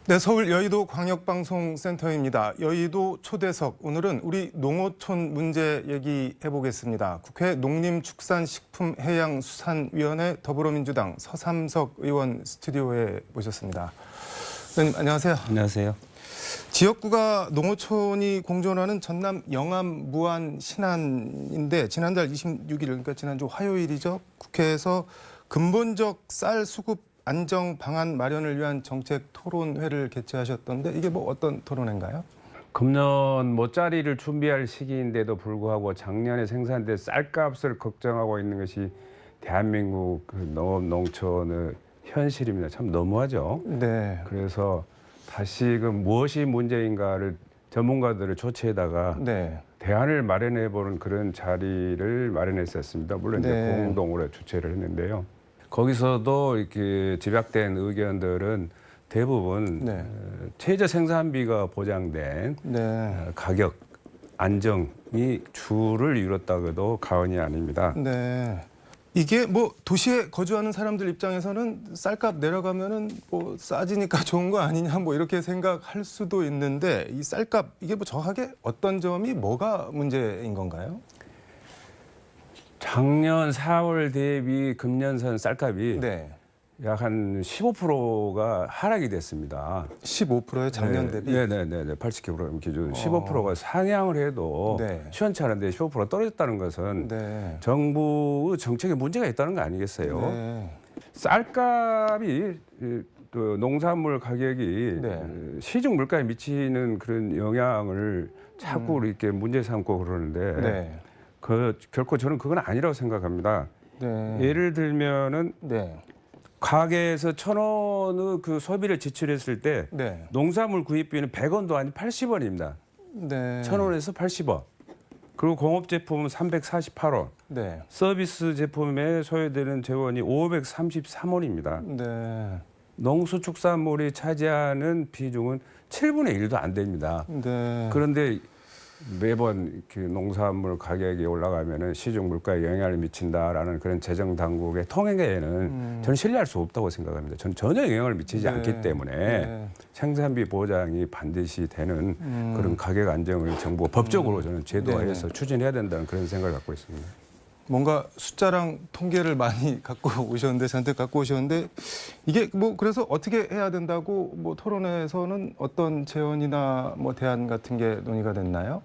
네, 서울 여의도 광역방송센터입니다. 여의도 초대석, 오늘은 우리 농어촌 문제 얘기해 보겠습니다. 국회 농림축산식품해양수산위원회 더불어민주당 서삼석 의원 스튜디오에 모셨습니다. 의원님, 안녕하세요. 안녕하세요. 지역구가 농어촌이 공존하는 전남 영암 무안 신안인데 지난달 26일, 그러니까 지난주 화요일이죠. 국회에서 근본적 쌀 수급 안정 방안 마련을 위한 정책 토론회를 개최하셨던데 이게 뭐 어떤 토론회인가요? 금년 모짜리를 준비할 시기인데도 불구하고 작년에 생산된 쌀값을 걱정하고 있는 것이 대한민국 농업 농촌의 현실입니다. 참 너무하죠. 네. 그래서 다시금 무엇이 문제인가를 전문가들을 초청해다가 네. 대안을 마련해 보는 그런 자리를 마련했었습니다. 물론 이제 네. 공동으로 주최를 했는데요. 거기서도 이렇게 집약된 의견들은 대부분 네. 최저 생산비가 보장된 네. 가격 안정이 주를 이뤘다고 해도 과언이 아닙니다. 네. 이게 뭐 도시에 거주하는 사람들 입장에서는 쌀값 내려가면은 뭐 싸지니까 좋은 거 아니냐 뭐 이렇게 생각할 수도 있는데 이 쌀값 이게 뭐 정확하게 어떤 점이 뭐가 문제인 건가요? 작년 4월 대비 금년산 쌀값이 네. 약 한 15%가 하락이 됐습니다. 15%의 작년 대비. 네네네. 80kg 기준 15%가 상향을 해도 네. 시원찮은데 15% 떨어졌다는 것은 네. 정부의 정책에 문제가 있다는 거 아니겠어요? 네. 쌀값이 또 농산물 가격이 네. 시중 물가에 미치는 그런 영향을 자꾸 이렇게 문제 삼고 그러는데 네. 결코 저는 그건 아니라고 생각합니다. 네. 예를 들면은 네. 가게에서 1,000원의 그 소비를 지출했을 때 네. 농산물 구입비는 100원도 아닌 80원입니다. 네. 1,000원에서 80원. 그리고 공업 제품은 348원. 네. 서비스 제품에 소요되는 재원이 533원입니다. 네. 농수축산물이 차지하는 비중은 7분의 1도 안 됩니다. 네. 그런데 매번 이렇게 농산물 가격이 올라가면은 시중 물가에 영향을 미친다라는 그런 재정 당국의 통행에는 저는 신뢰할 수 없다고 생각합니다. 저는 전혀 영향을 미치지 네. 않기 때문에 네. 생산비 보장이 반드시 되는 그런 가격 안정을 정부가 법적으로 저는 제도화해서 추진해야 된다는 그런 생각을 갖고 있습니다. 뭔가 숫자랑 통계를 많이 갖고 오셨는데 잔뜩 갖고 오셨는데 이게 뭐 그래서 어떻게 해야 된다고 뭐 토론회에서는 어떤 제언이나 뭐 대안 같은 게 논의가 됐나요?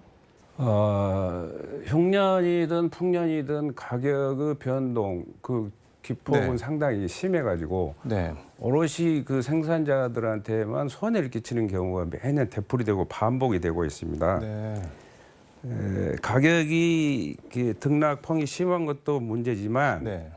흉년이든 풍년이든 가격의 변동 그 기폭은 네. 상당히 심해가지고 네. 오롯이 그 생산자들한테만 손해를 끼치는 경우가 매년 되풀이되고 반복이 되고 있습니다. 네. 가격이 등락폭이 심한 것도 문제지만 네.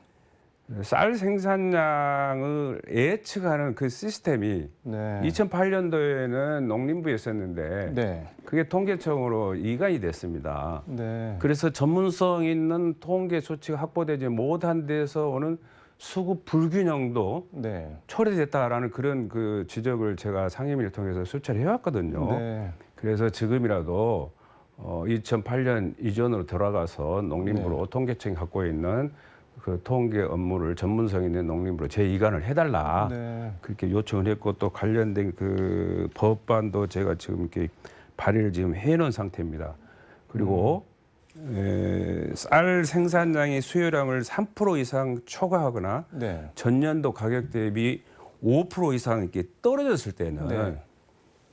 쌀 생산량을 예측하는 그 시스템이 네. 2008년도에는 농림부에 있었는데 네. 그게 통계청으로 이관이 됐습니다. 네. 그래서 전문성 있는 통계 수치가 확보되지 못한 데서 오는 수급 불균형도 네. 초래됐다라는 그런 그 지적을 제가 상임위를 통해서 수차례 해왔거든요. 네. 그래서 지금이라도 2008년 이전으로 돌아가서 농림부로 통계청이 갖고 있는 그 통계 업무를 전문성 있는 농림부로 재이관을 해달라. 네. 그렇게 요청을 했고 또 관련된 그 법안도 제가 지금 이렇게 발의를 지금 해놓은 상태입니다. 그리고 쌀 생산량의 수요량을 3% 이상 초과하거나 네. 전년도 가격 대비 5% 이상 이렇게 떨어졌을 때는 네.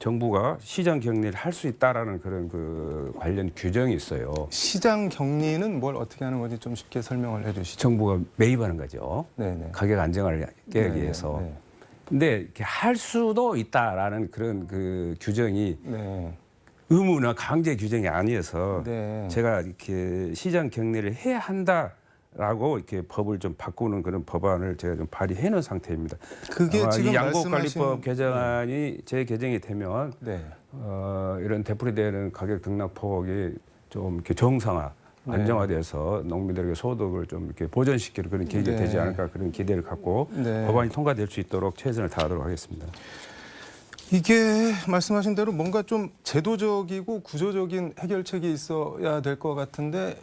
정부가 시장 격리를 할 수 있다라는 그런 그 관련 규정이 있어요. 시장 격리는 뭘 어떻게 하는 건지 좀 쉽게 설명을 해주시죠. 정부가 매입하는 거죠. 네네. 가격 안정을 깨기 네, 위해서. 네. 근데 이렇게 할 수도 있다라는 그런 그 규정이 네. 의무나 강제 규정이 아니어서 네. 제가 이렇게 시장 격리를 해야 한다라고 이렇게 법을 좀 바꾸는 그런 법안을 제가 좀 발의해 놓은 상태입니다. 그게 아마 지금 이 양곡관리법 말씀하신 개정안이 재개정이 되면 네. 이런 되풀이되는 가격 등락폭이 좀 이렇게 정상화, 네. 안정화돼서 농민들에게 소득을 좀 이렇게 보전시키는 그런 계기가 네. 되지 않을까 그런 기대를 갖고 네. 법안이 통과될 수 있도록 최선을 다하도록 하겠습니다. 이게 말씀하신 대로 뭔가 좀 제도적이고 구조적인 해결책이 있어야 될 것 같은데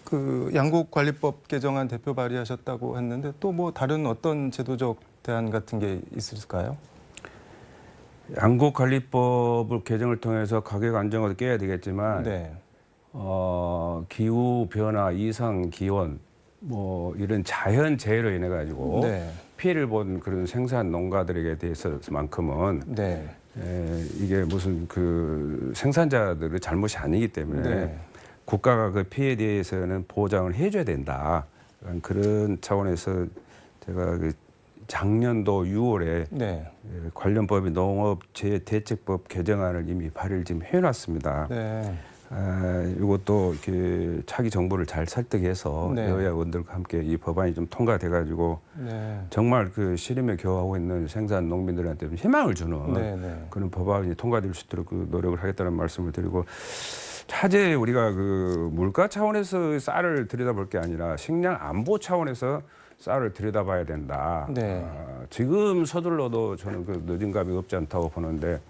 그 양곡관리법 개정안 대표 발의하셨다고 했는데 또 뭐 다른 어떤 제도적 대안 같은 게 있을까요? 양곡관리법을 개정을 통해서 가격 안정화도 깨야 되겠지만 네. 기후 변화, 이상 기온 뭐 이런 자연 재해로 인해 가지고 네. 피해를 본 그런 생산 농가들에게 대해서만큼은 네. 이게 무슨 그 생산자들의 잘못이 아니기 때문에 네. 국가가 그 피해에 대해서는 보장을 해줘야 된다. 그런 차원에서 제가 그 작년도 6월에 네. 관련법인 농업재해대책법 개정안을 이미 발의를 지금 해놨습니다. 네. 이것도 이렇게 차기 정부를 잘 설득해서 네. 여야 의원들과 함께 이 법안이 좀 통과돼가지고 네. 정말 그 시름에 겨워하고 있는 생산 농민들한테 희망을 주는 네. 네. 그런 법안이 통과될 수 있도록 그 노력을 하겠다는 말씀을 드리고 차제 우리가 그 물가 차원에서 쌀을 들여다볼 게 아니라 식량 안보 차원에서 쌀을 들여다봐야 된다. 네. 지금 서둘러도 저는 그 늦은 감이 없지 않다고 보는데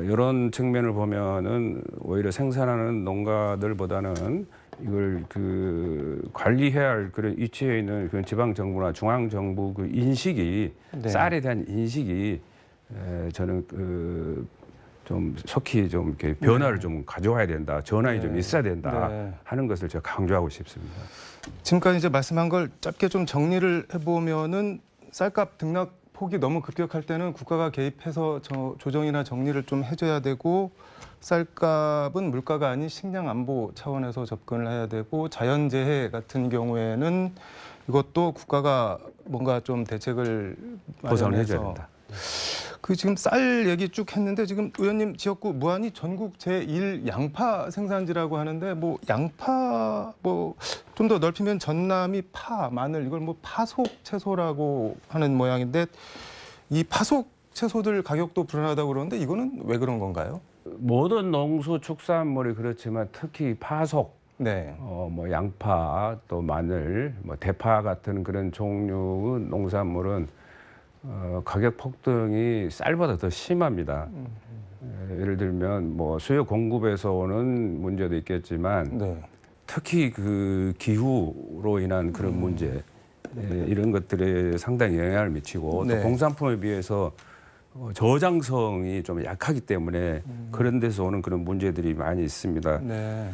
이런 측면을 보면은 오히려 생산하는 농가들보다는 이걸 그 관리해야 할 그런 위치에 있는 그런 지방 정부나 중앙 정부 그 인식이 네. 쌀에 대한 인식이 저는 그 좀 속히 좀 이렇게 변화를 좀 가져와야 된다. 전환이 좀 있어야 된다 네. 하는 것을 제가 강조하고 싶습니다. 지금까지 이제 말씀한 걸 짧게 좀 정리를 해보면은 쌀값 등락 폭이 너무 급격할 때는 국가가 개입해서 조정이나 정리를 좀 해줘야 되고 쌀값은 물가가 아닌 식량 안보 차원에서 접근을 해야 되고 자연재해 같은 경우에는 이것도 국가가 뭔가 좀 대책을 보상을 해줘야 마련해서 된다. 그 지금 쌀 얘기 쭉 했는데 지금 의원님 지역구 무안이 전국 제1 양파 생산지라고 하는데 뭐 양파 뭐 좀 더 넓히면 전남이 파, 마늘 이걸 뭐 파속 채소라고 하는 모양인데 이 파속 채소들 가격도 불안하다고 그러는데 이거는 왜 그런 건가요? 모든 농수축산물이 그렇지만 특히 파속 네. 뭐 양파 또 마늘 뭐 대파 같은 그런 종류의 농산물은 가격 폭등이 쌀보다 더 심합니다. 예를 들면 뭐 수요 공급에서 오는 문제도 있겠지만 네. 특히 그 기후로 인한 그런 문제 이런 것들에 상당히 영향을 미치고 네. 또 공산품에 비해서 저장성이 좀 약하기 때문에 그런 데서 오는 그런 문제들이 많이 있습니다. 네.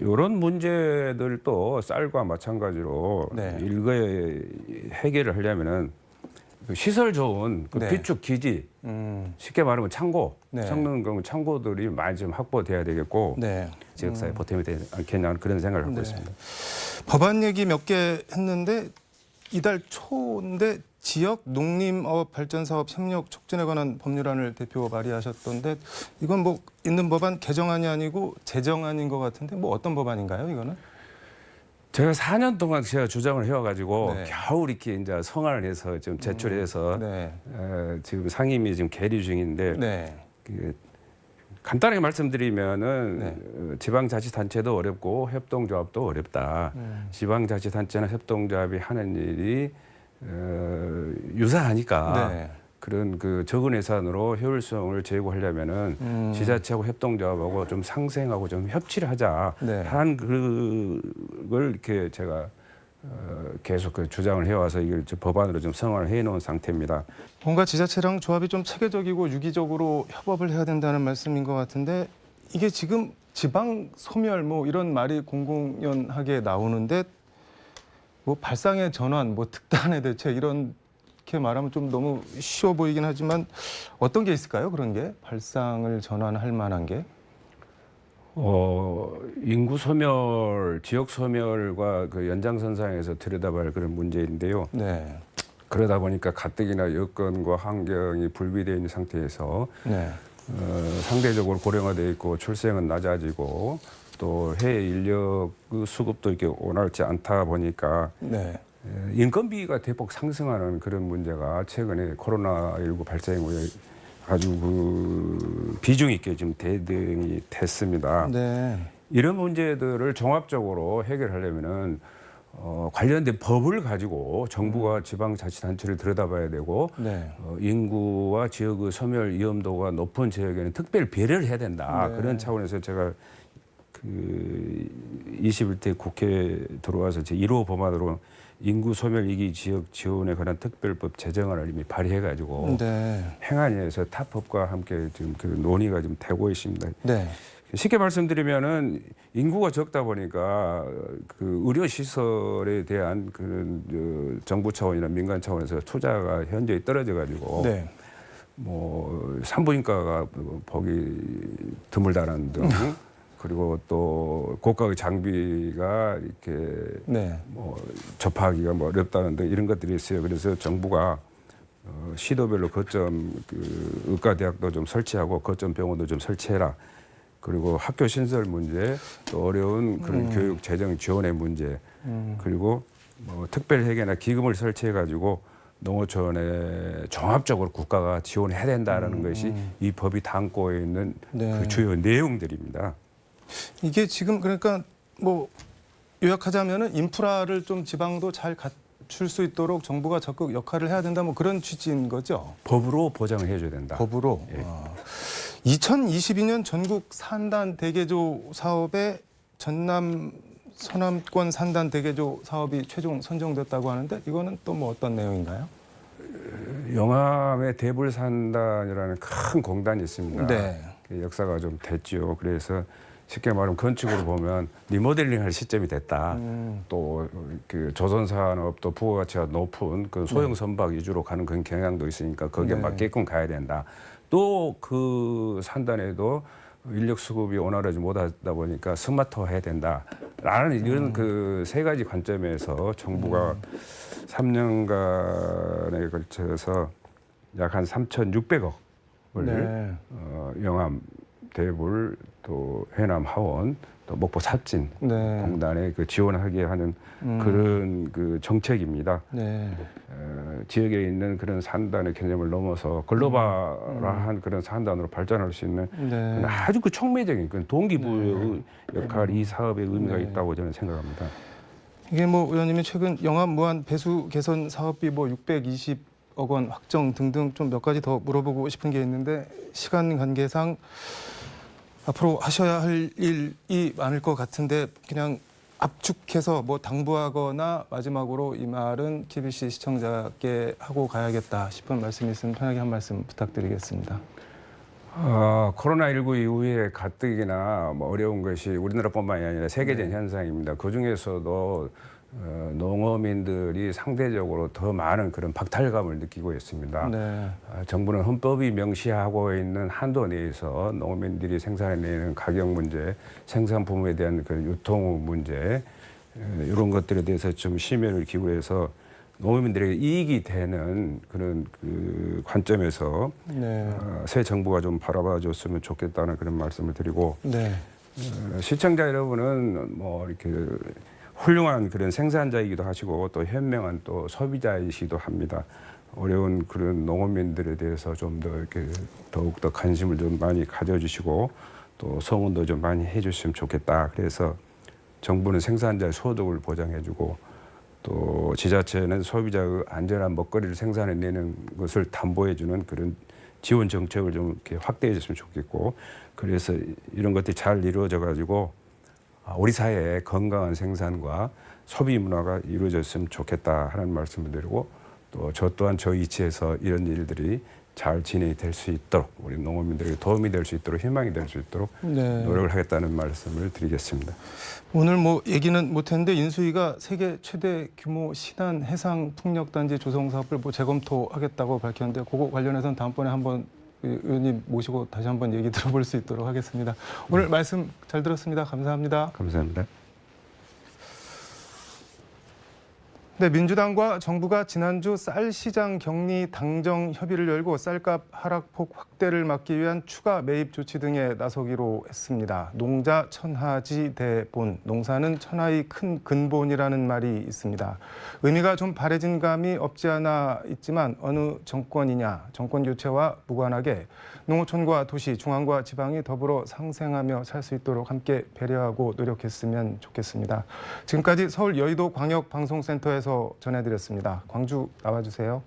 이런 문제들도 쌀과 마찬가지로 네. 일거에 해결을 하려면은 그 시설 좋은 그 네. 비축 기지 쉽게 말하면 창고 네. 성능 그런 창고들이 많이 좀 확보돼야 되겠고 네. 지역사회 보탬이 되지 않겠냐 그런 생각을 갖고 네. 있습니다. 법안 얘기 몇 개 했는데 이달 초인데 지역 농림업 발전 사업 협력 촉진에 관한 법률안을 대표 발의하셨던데 이건 뭐 있는 법안 개정안이 아니고 제정안인 것 같은데 뭐 어떤 법안인가요, 이거는? 제가 4년 동안 제가 주장을 해와가지고 네. 겨우 이렇게 이제 성안을 해서 좀 제출해서 네. 지금 상임위 지금 계류 중인데 네. 그 간단하게 말씀드리면은 지방자치단체도 어렵고 협동조합도 어렵다. 지방자치단체나 협동조합이 하는 일이 유사하니까 네. 그런 그 적은 예산으로 효율성을 제고하려면은 지자체하고 협동조합하고 좀 상생하고 좀 협치를 하자 네. 하는 그걸 이렇게 제가 계속 그 주장을 해와서 이걸 법안으로 좀 성안을 해놓은 상태입니다. 뭔가 지자체랑 조합이 좀 체계적이고 유기적으로 협업을 해야 된다는 말씀인 것 같은데 이게 지금 지방 소멸 뭐 이런 말이 공공연하게 나오는데 뭐 발상의 전환, 뭐 특단의 대책 이렇게 말하면 좀 너무 쉬워 보이긴 하지만 어떤 게 있을까요? 그런 게 발상을 전환할 만한 게? 인구 소멸, 지역 소멸과 그 연장선상에서 들여다봐야 그런 문제인데요. 네. 그러다 보니까 가뜩이나 여건과 환경이 불비되어 있는 상태에서 네. 상대적으로 고령화되어 있고 출생은 낮아지고 또 해외 인력 수급도 이렇게 원활치 않다 보니까 네. 인건비가 대폭 상승하는 그런 문제가 최근에 코로나19 발생 후에 아주 그 비중 있게 지금 대등이 됐습니다. 네. 이런 문제들을 종합적으로 해결하려면은 관련된 법을 가지고 정부가 지방자치단체를 들여다봐야 되고 네. 인구와 지역의 소멸 위험도가 높은 지역에는 특별 배려를 해야 된다. 네. 그런 차원에서 제가 그 21대 국회에 들어와서 제 1호 법안으로 인구 소멸 위기 지역 지원에 관한 특별법 제정안을 이미 발의해가지고 네. 행안위에서 타법과 함께 지금 그 논의가 좀 되고 있습니다. 네. 쉽게 말씀드리면은 인구가 적다 보니까 그 의료 시설에 대한 그런 정부 차원이나 민간 차원에서 투자가 현저히 떨어져가지고 네. 뭐 산부인과가 보기 드물다는 등 그리고 또 고가의 장비가 이렇게 네. 뭐 접하기가 뭐 어렵다는 등 이런 것들이 있어요. 그래서 정부가 시도별로 거점 그 의과대학도 좀 설치하고 거점 병원도 좀 설치해라. 그리고 학교 신설 문제, 또 어려운 그런 교육 재정 지원의 문제, 그리고 뭐 특별 회계나 기금을 설치해 가지고 농어촌에 종합적으로 국가가 지원해야 된다라는 것이 이 법이 담고 있는 네. 그 주요 내용들입니다. 이게 지금 그러니까 뭐 요약하자면은 인프라를 좀 지방도 잘 갖출 수 있도록 정부가 적극 역할을 해야 된다 뭐 그런 취지인 거죠. 법으로 보장을 해줘야 된다. 법으로. 예. 2022년 전국 산단 대개조 사업에 전남 서남권 산단 대개조 사업이 최종 선정됐다고 하는데 이거는 또 뭐 어떤 내용인가요? 영암의 대불산단이라는 큰 공단이 있습니다. 네. 그 역사가 좀 됐죠. 그래서 쉽게 말하면 건축으로 보면 리모델링할 시점이 됐다. 또 그 조선산업 또 부가가치가 높은 그 소형 선박 위주로 가는 그런 경향도 있으니까 거기에 네. 맞게끔 가야 된다. 또 그 산단에도 인력 수급이 원활하지 못하다 보니까 스마트화해야 된다라는 이런 그 세 가지 관점에서 정부가 3년간에 걸쳐서 약 한 3,600억을 네. 영암, 대불, 또 해남 하원, 또 목포 삽진 네. 공단에 그 지원하게 하는 그런 그 정책입니다. 네. 지역에 있는 그런 산단의 개념을 넘어서 글로벌한 그런 산단으로 발전할 수 있는 네. 아주 그 촉매적인 그 동기부여의 역할이 이 사업의 의미가 네. 있다고 저는 생각합니다. 이게 뭐 의원님이 최근 영암 무한 배수 개선 사업비 뭐 620억 원 확정 등등 좀 몇 가지 더 물어보고 싶은 게 있는데 시간 관계상 앞으로 하셔야 할 일이 많을 것 같은데 그냥 압축해서 뭐 당부하거나 마지막으로 이 말은 KBC 시청자께 하고 가야겠다 싶은 말씀이 있으면 편하게 한 말씀 부탁드리겠습니다. 코로나19 이후에 가뜩이나 뭐 어려운 것이 우리나라뿐만이 아니라 세계적인 현상입니다. 그 중에서도 농어민들이 상대적으로 더 많은 그런 박탈감을 느끼고 있습니다. 네. 정부는 헌법이 명시하고 있는 한도 내에서 농민들이 생산해내는 가격 문제, 생산 부분에 대한 그 유통 문제 이런 것들에 대해서 좀 심혈을 기울여서 농민들에게 이익이 되는 그런 그 관점에서 네. 새 정부가 좀 바라봐줬으면 좋겠다는 그런 말씀을 드리고 네. 시청자 여러분은 뭐 이렇게 훌륭한 그런 생산자이기도 하시고 또 현명한 또 소비자이시기도 합니다. 어려운 그런 농업민들에 대해서 좀 더 이렇게 더욱 더 관심을 좀 많이 가져주시고 또 성원도 좀 많이 해주시면 좋겠다. 그래서 정부는 생산자의 소득을 보장해주고 또 지자체는 소비자의 안전한 먹거리를 생산해내는 것을 담보해주는 그런 지원 정책을 좀 이렇게 확대해줬으면 좋겠고 그래서 이런 것들이 잘 이루어져 가지고 우리 사회의 건강한 생산과 소비 문화가 이루어졌으면 좋겠다 하는 말씀을 드리고 또 저 또한 저 위치에서 이런 일들이 잘 진행이 될 수 있도록 우리 농업민들에게 도움이 될 수 있도록 희망이 될 수 있도록 네. 노력을 하겠다는 말씀을 드리겠습니다. 오늘 뭐 얘기는 못했는데 인수위가 세계 최대 규모 신안 해상 풍력 단지 조성 사업을 뭐 재검토하겠다고 밝혔는데 그거 관련해서는 다음번에 한번 의원님 모시고 다시 한번 얘기 들어볼 수 있도록 하겠습니다. 오늘 말씀 잘 들었습니다. 감사합니다. 감사합니다. 네, 민주당과 정부가 지난주 쌀 시장 격리 당정 협의를 열고 쌀값 하락폭 확대를 막기 위한 추가 매입 조치 등에 나서기로 했습니다. 농자 천하지 대본, 농사는 천하의 큰 근본이라는 말이 있습니다. 의미가 좀 바래진 감이 없지 않아 있지만 어느 정권이냐, 정권 교체와 무관하게 농어촌과 도시, 중앙과 지방이 더불어 상생하며 살 수 있도록 함께 배려하고 노력했으면 좋겠습니다. 지금까지 서울 여의도 광역방송센터에서 전해드렸습니다. 광주 나와주세요.